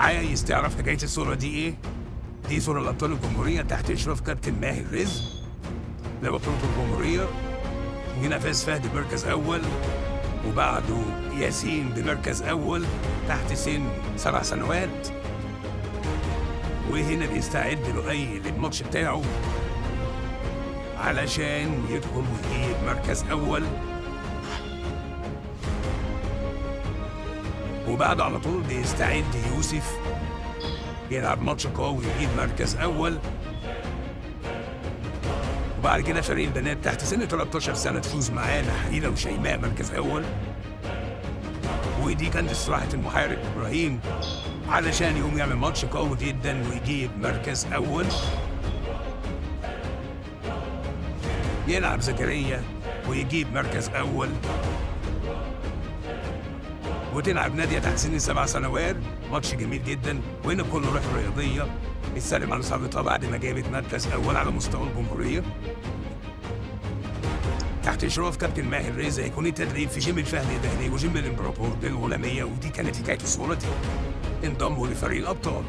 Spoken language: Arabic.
عايز تعرف حكاية الصورة دي إيه؟ دي صورة لأبطال الجمهورية تحت إشراف كابتن ماهر رزق لبطولة الجمهورية. هنا فاز فهد بمركز أول، وبعده ياسين بمركز أول تحت سن 7 سنوات. وهنا بيستعد لؤي للماتش بتاعه علشان يدخل ويجيب مركز أول. وبعده على طول بيستعد يوسف يلعب ماتش قوي ويجيب مركز أول. وبعد كده فريق البنات تحت سن 13 سنة تفوز معانا حليلة وشيماء مركز أول. ودي كانت استراحة المحارب إبراهيم علشان يقوم يعمل ماتش قوي جدا ويجيب مركز أول. يلعب زكريا ويجيب مركز أول. وتلعب نادية تحت سن 7 سنوات ماتش جميل جدا. وهنا كل روح رياضية بتسلم على صاحبتها بعد ما جابت مركز أول على مستوى الجمهورية تحت إشراف كابتن ماهر رزق. هيكون التدريب في جيم الفهد الدهلي وجيم الإمبراطور بالغلامية. ودي كانت حكاية الصورة دي. انضموا لفريق الأبطال.